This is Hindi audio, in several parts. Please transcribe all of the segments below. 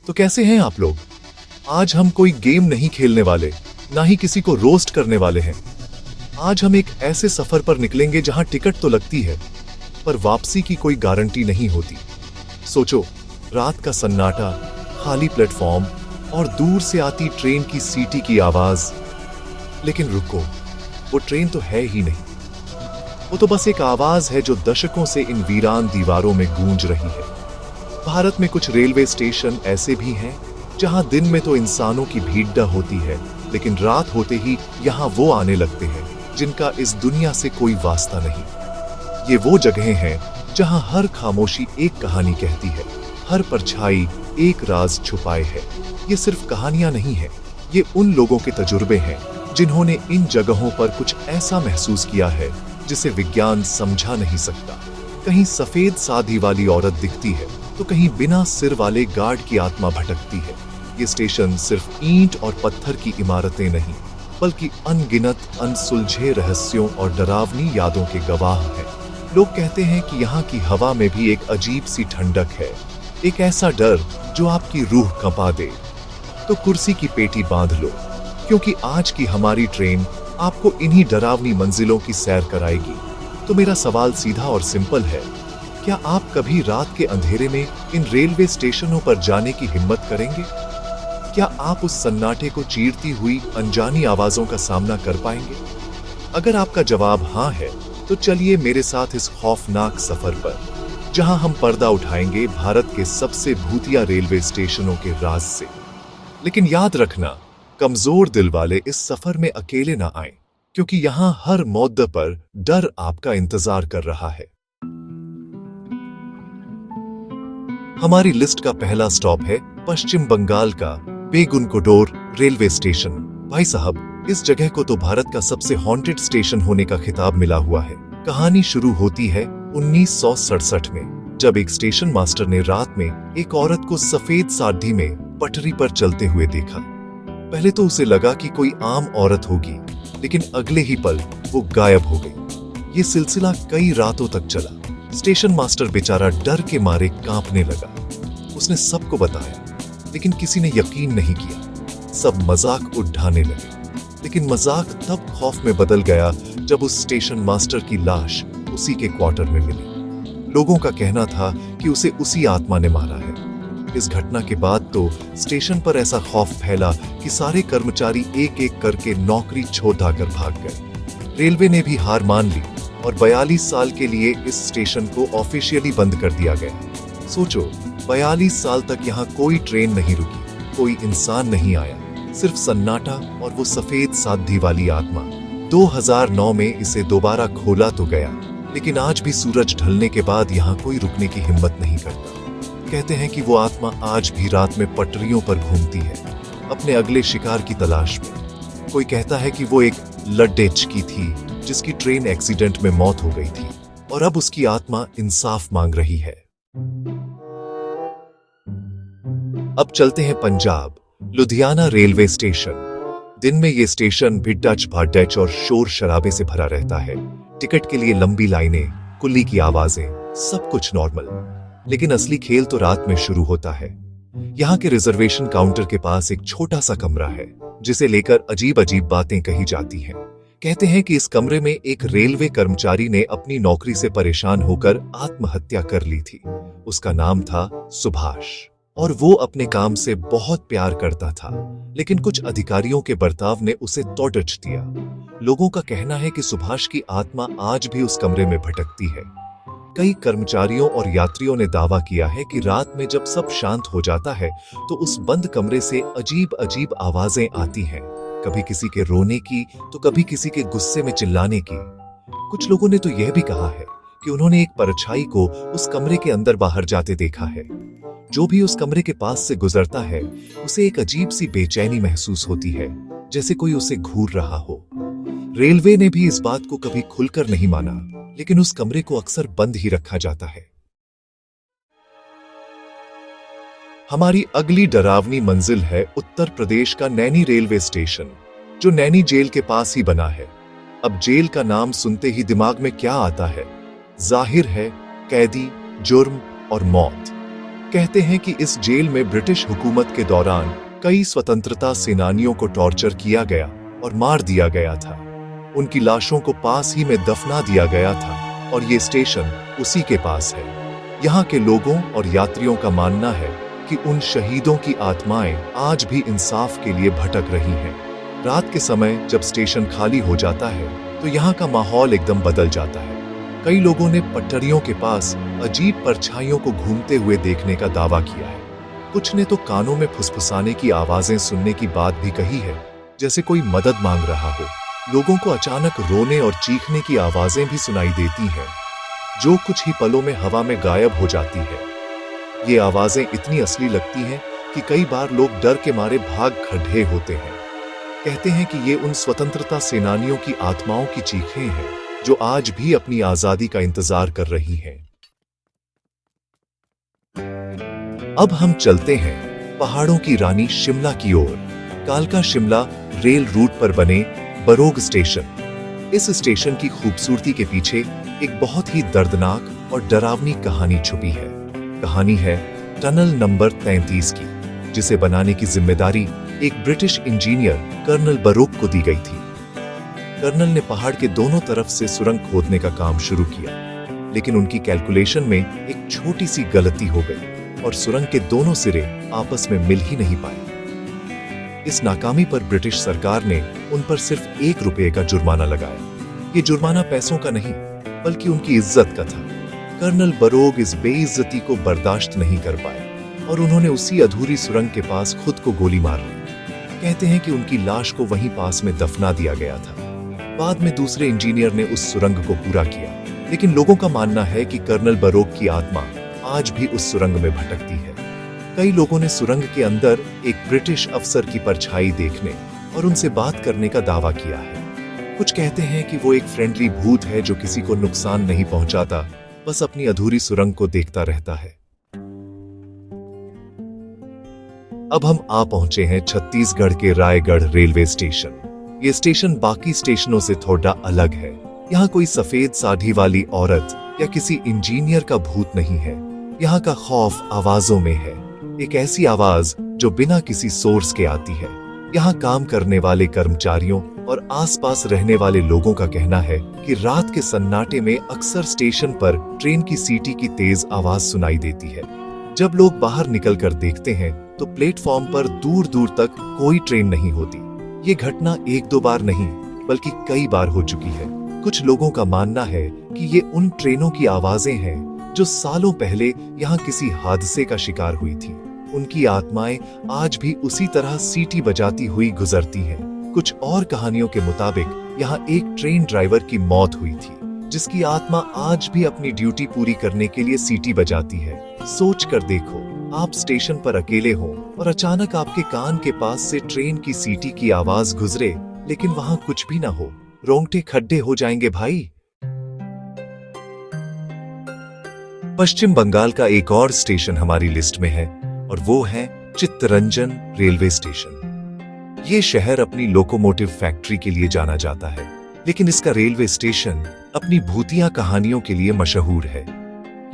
तो कैसे हैं आप लोग? आज हम कोई गेम नहीं खेलने वाले, ना ही किसी को रोस्ट करने वाले हैं। आज हम एक ऐसे सफर पर निकलेंगे जहां टिकट तो लगती है, पर वापसी की कोई गारंटी नहीं होती। सोचो, रात का सन्नाटा, खाली प्लेटफॉर्म और दूर से आती ट्रेन की सीटी की आवाज। लेकिन रुको, वो ट्रेन तो है ही नहीं। वो तो बस एक आवाज है जो दशकों से इन वीरान दीवारों में गूंज रही है। भारत में कुछ रेलवे स्टेशन ऐसे भी हैं जहां दिन में तो इंसानों की भीड़ होती है, लेकिन रात होते ही यहां वो आने लगते हैं जिनका इस दुनिया से कोई वास्ता नहीं। ये वो जगहें हैं जहां हर खामोशी एक कहानी कहती है, हर परछाई एक राज छुपाए है। ये सिर्फ कहानियां नहीं है, ये उन लोगों के तजुर्बे हैं जिन्होंने इन जगहों पर कुछ ऐसा महसूस किया है जिसे विज्ञान समझा नहीं सकता। कहीं सफेद सादी वाली औरत दिखती है, तो कहीं बिना सिर वाले गार्ड की आत्मा भटकती है। ये स्टेशन सिर्फ ईंट और पत्थर की इमारतें नहीं, बल्कि अनगिनत अनसुलझे रहस्यों और डरावनी यादों के गवाह हैं। लोग कहते हैं कि यहाँ की हवा में भी एक अजीब सी ठंडक है, एक ऐसा डर जो आपकी रूह कंपा दे। तो कुर्सी की पेटी बांध लो, क्योंकि आज की हमारी ट्रेन आपको इन्हीं डरावनी मंजिलों की सैर कराएगी। तो मेरा सवाल सीधा और सिंपल है, क्या आप कभी रात के अंधेरे में इन रेलवे स्टेशनों पर जाने की हिम्मत करेंगे? क्या आप उस सन्नाटे को चीरती हुई अनजानी आवाजों का सामना कर पाएंगे? अगर आपका जवाब हाँ है, तो चलिए मेरे साथ इस खौफनाक सफर पर, जहां हम पर्दा उठाएंगे भारत के सबसे भूतिया रेलवे स्टेशनों के राज से। लेकिन याद रखना, कमजोर दिल वाले इस सफर में अकेले ना आएं, क्योंकि यहां हर मोड़ पर डर आपका इंतजार कर रहा है। हमारी लिस्ट का पहला स्टॉप है पश्चिम बंगाल का बेगुनकोडोर रेलवे स्टेशन। भाई साहब, इस जगह को तो भारत का सबसे हॉन्टेड स्टेशन होने का खिताब मिला हुआ है। कहानी शुरू होती है 1967 में, जब एक स्टेशन मास्टर ने रात में एक औरत को सफेद साड़ी में पटरी पर चलते हुए देखा। पहले तो उसे लगा कि कोई आम औरत होगी, लेकिन अगले ही पल वो गायब हो गई। ये सिलसिला कई रातों तक चला। स्टेशन मास्टर बेचारा डर के मारे कांपने लगा। उसने सबको बताया, लेकिन किसी ने यकीन नहीं किया। सब मजाक उड़ाने लगे, लेकिन मजाक तब खौफ में बदल गया जब उस स्टेशन मास्टर की लाश उसी के क्वार्टर में मिली। लोगों का कहना था कि उसे उसी आत्मा ने मारा है। इस घटना के बाद तो स्टेशन पर ऐसा खौफ फैला कि सारे कर्मचारी एक एक करके नौकरी छोड़कर भाग गए। रेलवे ने भी हार मान ली और 42 साल के लिए इस स्टेशन को ऑफिशियली बंद कर दिया गया। सोचो, 42 साल तक यहाँ कोई ट्रेन नहीं रुकी, कोई इंसान नहीं आया, सिर्फ सन्नाटा और वो सफेद सादी वाली आत्मा। 2009 में इसे दोबारा खोला तो गया, लेकिन आज भी सूरज ढलने के बाद यहाँ कोई रुकने की हिम्मत नहीं करता। कहते हैं कि वो आत्मा आज भी रात में पटरियों पर घूमती है, अपने अगले शिकार की तलाश में। कोई कहता है कि वो एक लड्डेच की थी जिसकी ट्रेन एक्सीडेंट में मौत हो गई थी, और अब उसकी आत्मा इंसाफ मांग रही है। अब चलते हैं पंजाब, लुधियाना रेलवे स्टेशन। दिन में ये स्टेशन भिड्डाच भाड्डच और शोर शराबे से भरा रहता है। टिकट के लिए लंबी लाइनें, कुल्ली की आवाजें, सब कुछ नॉर्मल। लेकिन असली खेल तो रात में शुरू होता है। यहाँ के रिजर्वेशन काउंटर के पास एक छोटा सा कमरा है, जिसे लेकर अजीब अजीब बातें कही जाती हैं। कहते हैं कि इस कमरे में एक रेलवे कर्मचारी ने अपनी नौकरी से परेशान होकर आत्महत्या कर ली थी। उसका नाम था सुभाष, और वो अपने काम से बहुत प्यार करता था, लेकिन कुछ अधिकारियों के बर्ताव ने उसे तोड़च दिया। लोगों का कहना है कि सुभाष की आत्मा आज भी उस कमरे में भटकती है। कई कर्मचारियों और यात्रियों ने दावा किया है कि रात में जब सब शांत हो जाता है, तो उस बंद कमरे से अजीब अजीब आवाजें आती हैं, कभी किसी के रोने की, तो कभी किसी के गुस्से में चिल्लाने की। कुछ लोगों ने तो यह भी कहा है कि उन्होंने एक परछाई को उस कमरे के अंदर बाहर जाते देखा है। जो भी उस कमरे के पास से गुजरता है, उसे एक अजीब सी बेचैनी महसूस होती है, जैसे कोई उसे घूर रहा हो। रेलवे ने भी इस बात को कभी खुलकर नहीं माना, लेकिन उस कमरे को अक्सर बंद ही रखा जाता है। हमारी अगली डरावनी मंजिल है उत्तर प्रदेश का नैनी रेलवे स्टेशन, जो नैनी जेल के पास ही बना है। अब जेल का नाम सुनते ही दिमाग में क्या आता है? जाहिर है, कैदी, जुर्म और मौत। कहते हैं कि इस जेल में ब्रिटिश हुकूमत के दौरान कई स्वतंत्रता सेनानियों को टॉर्चर किया गया और मार दिया गया था। उनकी लाशों को पास ही में दफना दिया गया था और ये स्टेशन उसी के पास है। यहाँ के लोगों और यात्रियों का मानना है कि उन शहीदों की आत्माएं आज भी इंसाफ के लिए भटक रही हैं। रात के समय जब स्टेशन खाली हो जाता है तो यहाँ का माहौल एकदम बदल जाता है। कई लोगों ने पटरियों के पास अजीब परछाइयों को घूमते हुए देखने का दावा किया है। कुछ ने तो कानों में फुसफुसाने की आवाजें सुनने की बात भी कही है, जैसे कोई मदद मांग रहा हो। लोगों को अचानक रोने और चीखने की आवाजें भी सुनाई देती हैं, जो कुछ ही पलों में हवा में गायब हो जाती है। ये आवाजें इतनी असली लगती हैं कि कई बार लोग डर के मारे भाग खड़े होते हैं। कहते हैं कि ये उन स्वतंत्रता सेनानियों की आत्माओं की चीखें हैं जो आज भी अपनी आजादी का इंतजार कर रही हैं। अब हम चलते हैं पहाड़ों की रानी शिमला की ओर। कालका शिमला रेल रूट पर बने बरोग स्टेशन। इस स्टेशन की खूबसूरती के पीछे एक बहुत ही दर्दनाक और डरावनी कहानी छुपी है। कहानी है टनल नंबर 33 की, जिसे बनाने की जिम्मेदारी एक ब्रिटिश इंजीनियर कर्नल बरोग को दी गई थी। कर्नल ने पहाड़ के दोनों तरफ से सुरंग खोदने का काम शुरू किया, लेकिन उनकी कैलकुलेशन में एक छोटी सी गलती हो गई और सुरंग के दोनों सिरे आपस में मिल ही नहीं पाए। इस नाकामी पर ब्रिटिश सरकार ने उन पर सिर्फ 1 रुपये का जुर्माना लगाया। ये जुर्माना पैसों का नहीं, बल्कि उनकी इज्जत का था। कर्नल बरोग इस बेइज्जती को बर्दाश्त नहीं कर पाए और उन्होंने उसी अधूरी सुरंग के पास खुद को गोली मार ली। कहते हैं कि उनकी लाश को वहीं पास में दफना दिया गया था। बाद में दूसरे इंजीनियर ने उस सुरंग को पूरा किया, लेकिन लोगों का मानना है कि कर्नल बरोग की आत्मा आज भी उस सुरंग में भटकती है। कई लोगों ने सुरंग के अंदर एक ब्रिटिश अफसर की परछाई देखने और उनसे बात करने का दावा किया है। कुछ कहते हैं कि वो एक फ्रेंडली भूत है जो किसी को नुकसान नहीं पहुंचाता, बस अपनी अधूरी सुरंग को देखता रहता है। अब हम आ पहुंचे हैं छत्तीसगढ़ के रायगढ़ रेलवे स्टेशन। ये स्टेशन बाकी स्टेशनों से थोड़ा अलग है। यहाँ कोई सफेद साड़ी वाली औरत या किसी इंजीनियर का भूत नहीं है। यहाँ का खौफ आवाजों में है, एक ऐसी आवाज जो बिना किसी सोर्स के आती है। यहाँ काम करने वाले कर्मचारियों और आसपास रहने वाले लोगों का कहना है कि रात के सन्नाटे में अक्सर स्टेशन पर ट्रेन की सीटी की तेज आवाज सुनाई देती है। जब लोग बाहर निकलकर देखते हैं तो प्लेटफॉर्म पर दूर दूर तक कोई ट्रेन नहीं होती। ये घटना 1-2 बार नहीं, बल्कि कई बार हो चुकी है। कुछ लोगों का मानना है कि ये उन ट्रेनों की आवाजें हैं जो सालों पहले यहाँ किसी हादसे का शिकार हुई थी। उनकी आत्माएं आज भी उसी तरह सीटी बजाती हुई गुजरती हैं। कुछ और कहानियों के मुताबिक यहाँ एक ट्रेन ड्राइवर की मौत हुई थी, जिसकी आत्मा आज भी अपनी ड्यूटी पूरी करने के लिए सीटी बजाती है। सोच कर देखो, आप स्टेशन पर अकेले हो और अचानक आपके कान के पास से ट्रेन की सीटी की आवाज गुजरे, लेकिन वहां कुछ भी ना हो। रोंगटे खड्डे हो जाएंगे भाई। पश्चिम बंगाल का एक और स्टेशन हमारी लिस्ट में है और वो है चित्तरंजन रेलवे स्टेशन। ये शहर अपनी लोकोमोटिव फैक्ट्री के लिए जाना जाता है, लेकिन इसका रेलवे स्टेशन अपनी भूतिया कहानियों के लिए मशहूर है।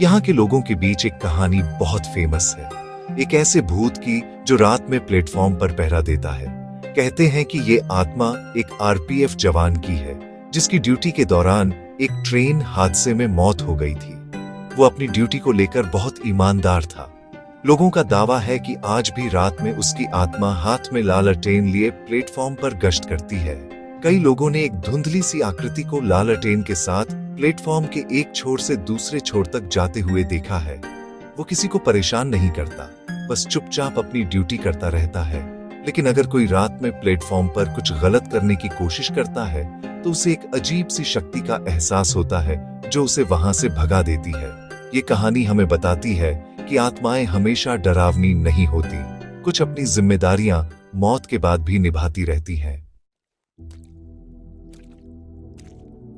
यहाँ के लोगों के बीच एक कहानी बहुत फेमस है, एक ऐसे भूत की जो रात में प्लेटफॉर्म पर पहरा देता है। कहते हैं कि ये आत्मा एक आरपीएफ जवान की है, जिसकी ड्यूटी के दौरान एक ट्रेन हादसे में मौत हो गई थी। वो अपनी ड्यूटी को लेकर बहुत ईमानदार था। लोगों का दावा है कि आज भी रात में उसकी आत्मा हाथ में लालटेन लिए प्लेटफॉर्म पर गश्त करती है। कई लोगों ने एक धुंधली सी आकृति को लालटेन के साथ प्लेटफॉर्म के एक छोर से दूसरे छोर तक जाते हुए देखा है। वो किसी को परेशान नहीं करता, बस चुपचाप अपनी ड्यूटी करता रहता है। लेकिन अगर कोई रात में प्लेटफॉर्म पर कुछ गलत करने की कोशिश करता है तो उसे एक अजीब सी शक्ति का एहसास होता है जो उसे वहां से भगा देती है। ये कहानी हमें बताती है कि आत्माएं हमेशा डरावनी नहीं होती, कुछ अपनी जिम्मेदारियां मौत के बाद भी निभाती रहती हैं।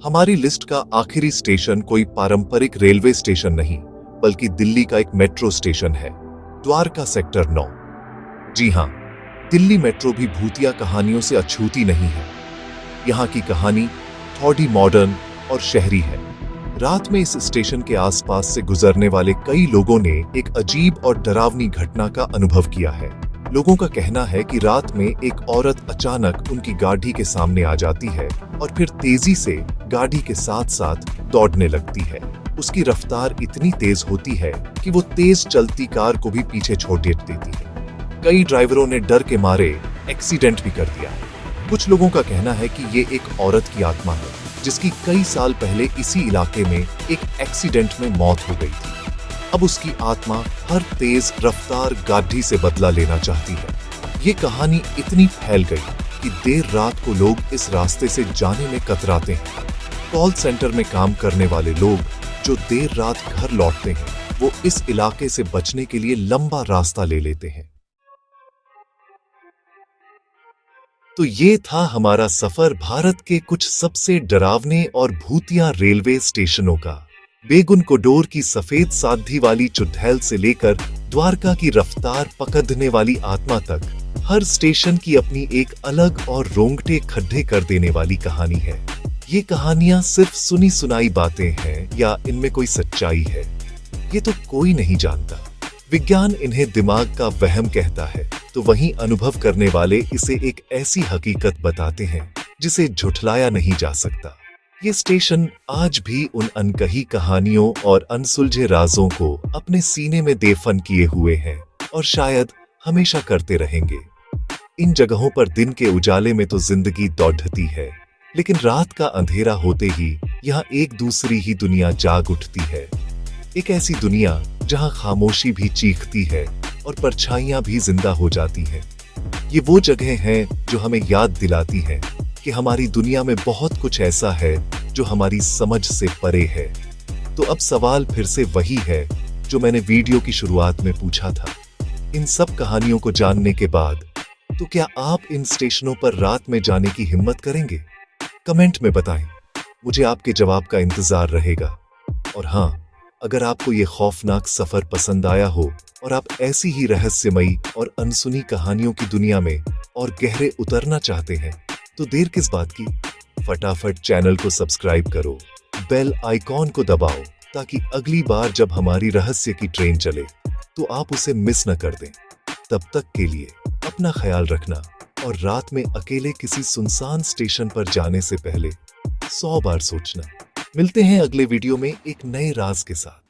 हमारी लिस्ट का आखिरी स्टेशन कोई पारंपरिक रेलवे स्टेशन नहीं, बल्कि दिल्ली का एक मेट्रो स्टेशन है, द्वारका सेक्टर 9। जी हां, दिल्ली मेट्रो भी भूतिया कहानियों से अछूती नहीं है। यहाँ की कहानी थोड़ी मॉडर्न और शहरी है। रात में इस स्टेशन के आसपास से गुजरने वाले कई लोगों ने एक अजीब और डरावनी घटना का अनुभव किया है। लोगों का कहना है कि रात में एक औरत अचानक उनकी गाड़ी के सामने आ जाती है और फिर तेजी से गाड़ी के साथ साथ दौड़ने लगती है। उसकी रफ्तार इतनी तेज होती है कि वो तेज चलती कार को भी पीछे छोड़ देती है। कई ड्राइवरों ने डर के मारे एक्सीडेंट भी कर दिया। कुछ लोगों का कहना है कि ये एक औरत की आत्मा है जिसकी कई साल पहले इसी इलाके में एक एक्सीडेंट में मौत हो गई थी। अब उसकी आत्मा हर तेज रफ्तार गाड़ी से बदला लेना चाहती है। ये कहानी इतनी फैल गई कि देर रात को लोग इस रास्ते से जाने में कतराते हैं। कॉल सेंटर में काम करने वाले लोग जो देर रात घर लौटते हैं, वो इस इलाके से बचने के लिए लंबा रास्ता ले लेते हैं। तो ये था हमारा सफर भारत के कुछ सबसे डरावने और भूतिया रेलवे स्टेशनों का। बेगुन कोडोर की सफेद साधी वाली चुड़ैल से लेकर द्वारका की रफ्तार पकड़ने वाली आत्मा तक, हर स्टेशन की अपनी एक अलग और रोंगटे खड्डे कर देने वाली कहानी है। ये कहानियां सिर्फ सुनी सुनाई बातें हैं या इनमें कोई सच्चाई है, ये तो कोई नहीं जानता। विज्ञान इन्हें दिमाग का वहम कहता है, तो वहीं अनुभव करने वाले इसे एक ऐसी हकीकत बताते हैं जिसे झुठलाया नहीं जा सकता। ये स्टेशन आज भी उन अनकही कहानियों और अनसुलझे राजों को अपने सीने में दफन किए हुए हैं और शायद हमेशा करते रहेंगे। इन जगहों पर दिन के उजाले में तो जिंदगी दौड़ती है, लेकिन रात का अंधेरा होते ही यहाँ एक दूसरी ही दुनिया जाग उठती है। एक ऐसी दुनिया जहाँ खामोशी भी चीखती है और परछाइयां भी जिंदा हो जाती हैं। ये वो जगह हैं जो हमें याद दिलाती हैं कि हमारी दुनिया में बहुत कुछ ऐसा है जो हमारी समझ से परे है। तो अब सवाल फिर से वही है जो मैंने वीडियो की शुरुआत में पूछा था। इन सब कहानियों को जानने के बाद तो क्या आप इन स्टेशनों पर रात में जाने की हिम्मत करेंगे? कमेंट में बताएं, मुझे आपके जवाब का इंतजार रहेगा। और हाँ, अगर आपको ये खौफनाक सफर पसंद आया हो और आप ऐसी ही रहस्यमयी और अनसुनी कहानियों की दुनिया में और गहरे उतरना चाहते हैं, तो देर किस बात की, फटाफट चैनल को सब्सक्राइब करो, बेल आइकॉन को दबाओ ताकि अगली बार जब हमारी रहस्य की ट्रेन चले तो आप उसे मिस न कर दें। तब तक के लिए अपना ख्याल रखना और रात में अकेले किसी सुनसान स्टेशन पर जाने से पहले 100 बार सोचना। मिलते हैं अगले वीडियो में एक नए राज के साथ।